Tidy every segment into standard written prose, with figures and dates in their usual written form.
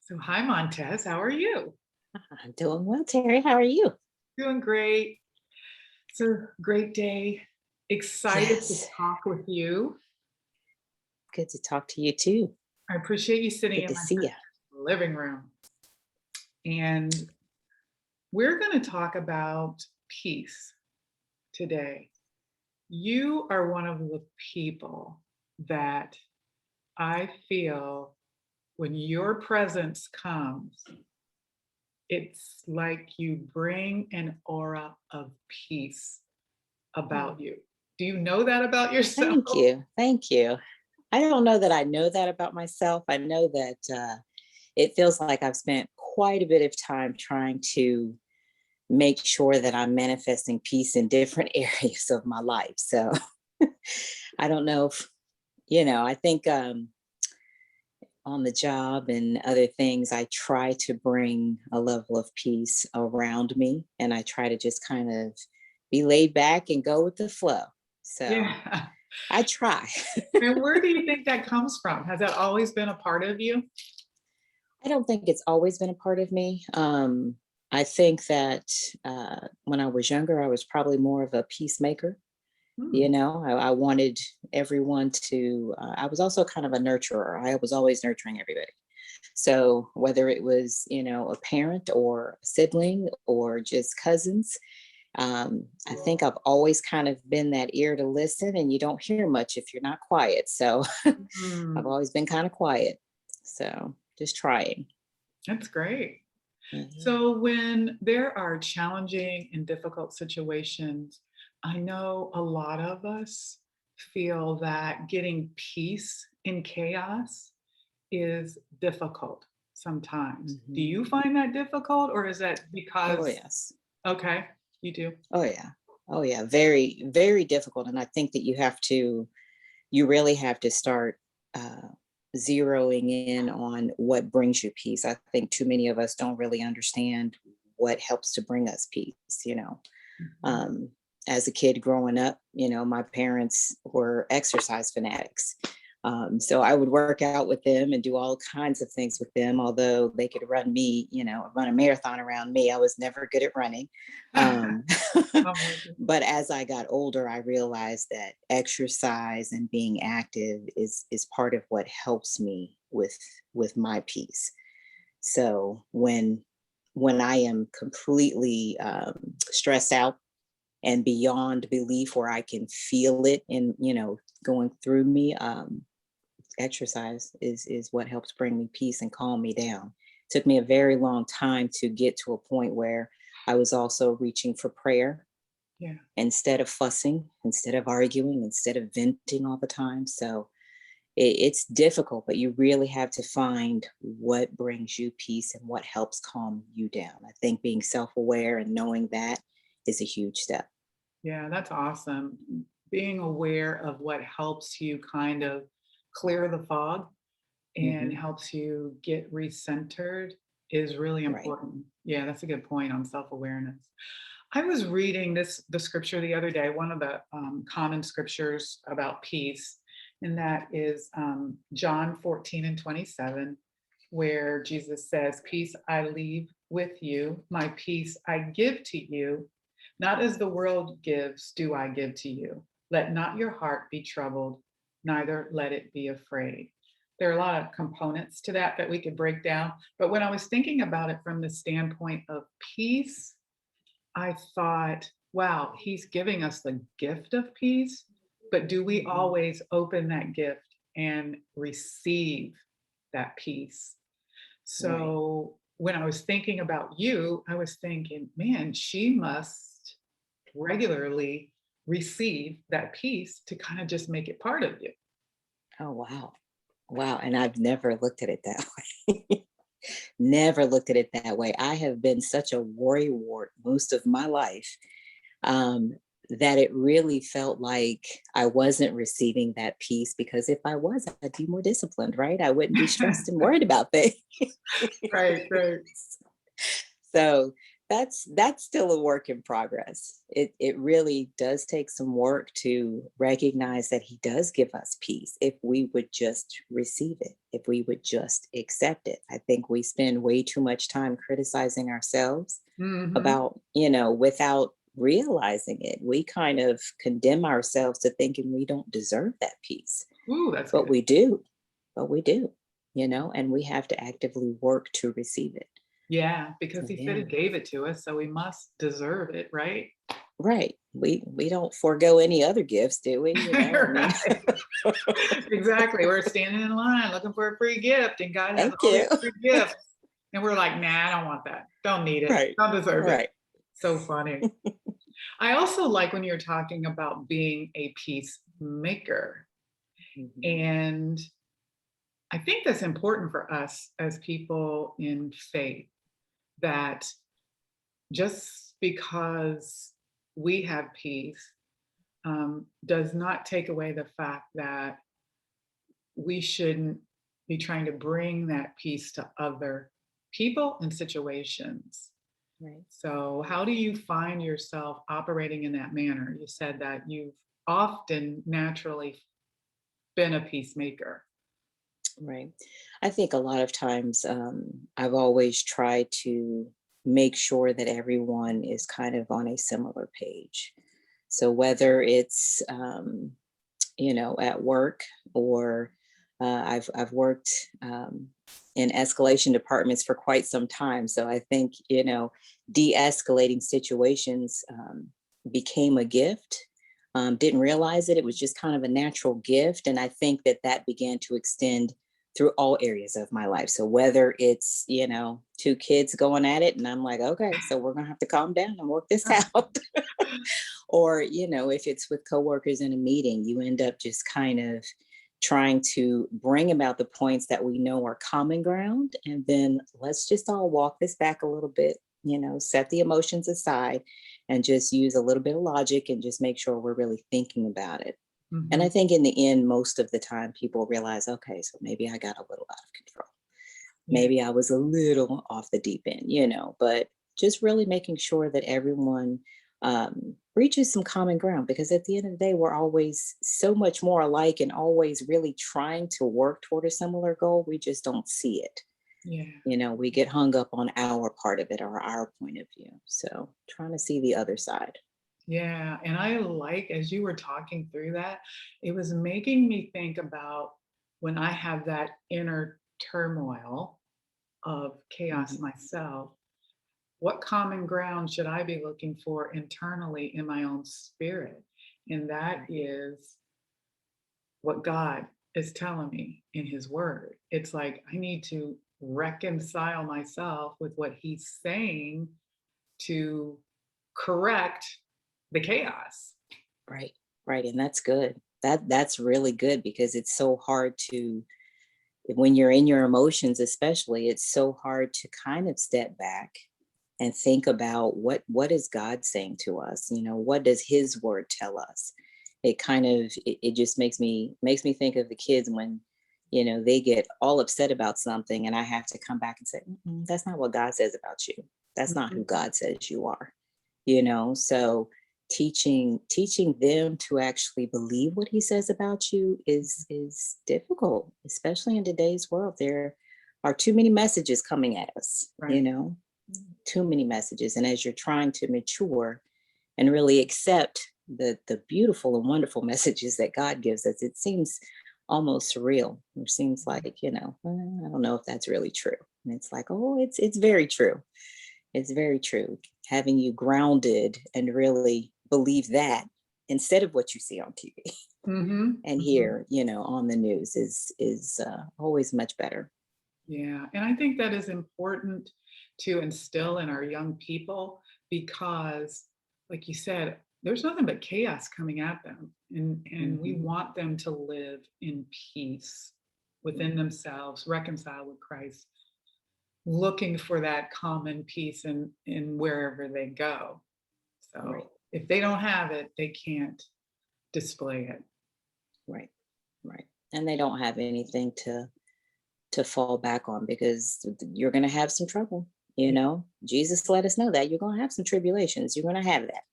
So, hi, Montez. How are you? I'm doing well, Terry. How are you? Doing great. It's a great day. Excited to Yes. talk with you. Good to talk to you too. I appreciate you sitting Good in to my see you. living room. And we're going to talk about peace today. You are one of the people that I feel when your presence comes, it's like you bring an aura of peace Oh, about you. Do you know that about yourself? thank you. Thank you. I don't know that I know that about myself. I know that it feels like I've spent quite a bit of time trying to make sure that I'm manifesting peace in different areas of my life. So I don't know if, I think on the job and other things, I try to bring a level of peace around me, and I try to just kind of be laid back and go with the flow. So Yeah. I try. And where do you think that comes from? Has that always been a part of you? I don't think it's always been a part of me. I think that when I was younger, I was probably more of a peacemaker. Hmm. I wanted everyone to, I was also kind of a nurturer. I was always nurturing everybody. So whether it was, a parent or a sibling or just cousins, I think I've always kind of been that ear to listen, and you don't hear much if you're not quiet. So I've Hmm. always been kind of quiet. So just trying. That's great. Yeah. So, when there are challenging and difficult situations, I know a lot of us feel that getting peace in chaos is difficult sometimes. Do Mhm. you find that difficult, or is that Oh, because, yes. okay, you do? Oh, yeah. Oh, yeah. Very, very difficult. And I think that you really have to start uh, zeroing in on what brings you peace. I think too many of us don't really understand what helps to bring us peace. Mhm. Um, as a kid growing up, my parents were exercise fanatics. So I would work out with them and do all kinds of things with them. Although they could run me, run a marathon around me, I was never good at running. Um, I'm with you. but as I got older, I realized that exercise and being active is part of what helps me with my peace. So when I am completely stressed out and beyond belief, where I can feel it and going through me, exercise is what helps bring me peace and calm me down. Took me a very long time to get to a point where I was also reaching for prayer Yeah. instead of fussing, instead of arguing, instead of venting all the time. So it's difficult, but you really have to find what brings you peace and what helps calm you down. I think being self-aware and knowing that is a huge step. Yeah, that's awesome. Being aware of what helps you kind of clear the fog and Hmm. helps you get recentered is really Right. important. Yeah, that's a good point on self-awareness. I was reading the scripture the other day, one of the common scriptures about peace, and that is John 14 and 27, where Jesus says, "Peace I leave with you, my peace I give to you. Not as the world gives, do I give to you. Let not your heart be troubled, neither let it be afraid." There are a lot of components to that we could break down. But when I was thinking about it from the standpoint of peace, I thought, wow, he's giving us the gift of peace, but do we Hmm. always open that gift and receive that peace? Right. So when I was thinking about you, I was thinking, man, she must regularly receive that peace to kind of just make it part of you. Oh, wow. Wow. And I've never looked at it that way. Never looked at it that way. I have been such a worry wart most of my life, um, that it really felt like I wasn't receiving that peace, because if I was, I'd be more disciplined, right? I wouldn't be stressed and worried about things. Right, right. So that's still a work in progress. It really does take some work to recognize that he does give us peace if we would just receive it, if we would just accept it. I think we spend way too much time criticizing ourselves Hmm. about, without realizing it. We kind of condemn ourselves to thinking we don't deserve that peace, Ooh, that's but good. we do. But we do, and we have to actively work to receive it. Yeah, because So he said he yeah. gave it to us, so we must deserve it, right? Right. We don't forego any other gifts, do we? I mean, Right. Exactly. We're standing in line looking for a free gift, and God has thank all these you. free gifts. And we're like, nah, I don't want that. Don't need it. Right. Don't deserve it. Right. So funny. I also like when you're talking about being a peacemaker. Mhm. And I think that's important for us as people in faith that just because we have peace does not take away the fact that we shouldn't be trying to bring that peace to other people and situations. Right. So, how do you find yourself operating in that manner? You said that you've often naturally been a peacemaker. Right. I think a lot of times I've always tried to make sure that everyone is kind of on a similar page. So whether it's at work, or I've worked in escalation departments for quite some time. So I think de-escalating situations became a gift. Didn't realize it; it was just kind of a natural gift, and I think that began to extend through all areas of my life. So whether it's two kids going at it, and I'm like, okay, so we're gonna have to calm down and work this out. Or if it's with coworkers in a meeting, you end up just kind of trying to bring about the points that we know are common ground, and then let's just all walk this back a little bit, set the emotions aside, and just use a little bit of logic and just make sure we're really thinking about it. And I Mhm. think in the end, most of the time people realize, okay, so maybe I got a little out of control, Yeah. maybe I was a little off the deep end, but just really making sure that everyone reaches some common ground, because at the end of the day, we're always so much more alike and always really trying to work toward a similar goal. We just don't see it. Yeah. We get hung up on our part of it or our point of view. So trying to see the other side. Yeah. And I like, as you were talking through that, it was making me think about when I have that inner turmoil of chaos Mhm. myself, what common ground should I be looking for internally in my own spirit? And that Right. is what God is telling me in His Word. It's like I need to reconcile myself with what He's saying to correct the chaos. Right. Right. And that's good. That's really good, because it's so hard to, when you're in your emotions especially, it's so hard to kind of step back and think about what is God saying to us. What does his word tell us? It just makes me think of the kids when they get all upset about something, and I have to come back and say, that's not what God says about you. That's not who Mhm. God says you are. So teaching them to actually believe what he says about you is difficult, especially in today's world. There are too many messages coming at us, Right. too many messages. And as you're trying to mature and really accept the beautiful and wonderful messages that God gives us, it seems almost surreal. It seems like, I don't know if that's really true. And it's like, oh, it's very true. It's very true. Having you grounded and really believe that instead of what you see on TV Hmm. and Hmm. hear, on the news is always much better. Yeah. And I think that is important to instill in our young people because, like you said, there's nothing but chaos coming at them. And we Hmm. want them to live in peace within themselves, reconciled with Christ, looking for that common peace in wherever they go. Right, So if they don't have it, they can't display it. right, right. And they don't have anything to fall back on, because you're going to have some trouble. You know, Jesus let us know that you're going to have some tribulations. You're going to have that.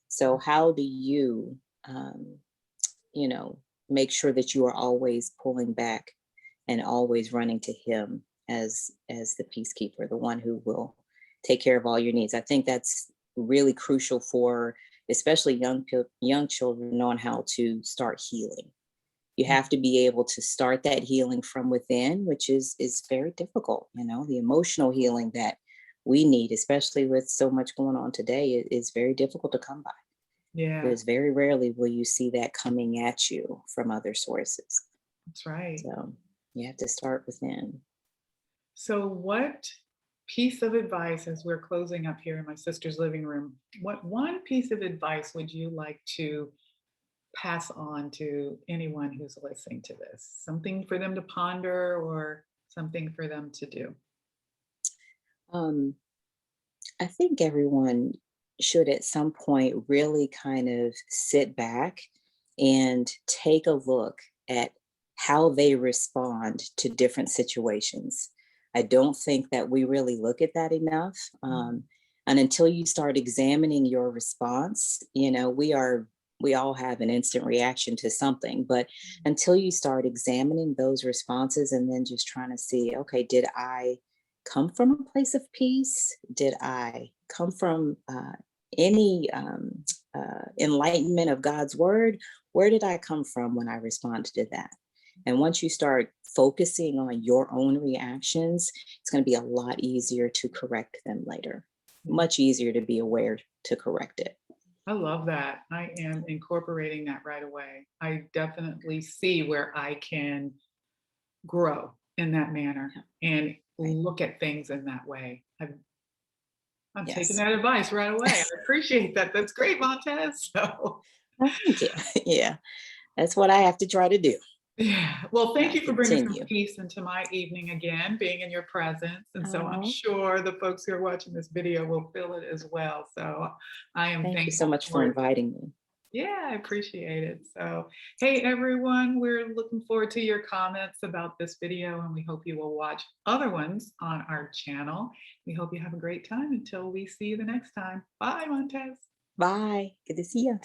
So how do you, you know, make sure that you are always pulling back and always running to him as the peacekeeper, the one who will take care of all your needs? I think that's really crucial for especially young children knowing how to start healing. You have to be able to start that healing from within, which is very difficult. You know, the emotional healing that we need, especially with so much going on today, is very difficult to come by, Yeah, because very rarely will you see that coming at you from other sources. that's right. So you have to start within. So, what piece of advice, as we're closing up here in my sister's living room, what one piece of advice would you like to pass on to anyone who's listening to this? Something for them to ponder or something for them to do? Um, I think everyone should at some point really kind of sit back and take a look at how they respond to different situations. I don't think that we really look at that enough. And until you start examining your response, you know, we all have an instant reaction to something, but until you start examining those responses and then just trying to see, okay, did I come from a place of peace? Did I come from any enlightenment of God's word? Where did I come from when I responded to that? And once you start focusing on your own reactions, it's going to be a lot easier to correct them later. Much easier to be aware to correct it. I love that. I am incorporating that right away. I definitely see where I can grow in that manner and Right. look at things in that way. I'm taking Yes. that advice right away. I appreciate that. That's great, Montez. So, Oh, thank you. Yeah, that's what I have to try to do. yeah. Well, thank you for bringing some Continue. peace into my evening again, being in your presence. And so I'm Oh, sure the folks who are watching this video will feel it as well. So I am thank you so thankful much for for it. inviting me. Yeah, I appreciate it. So, hey, everyone, we're looking forward to your comments about this video, and we hope you will watch other ones on our channel. We hope you have a great time until we see you the next time. Bye, Montez. Bye. Good to see you.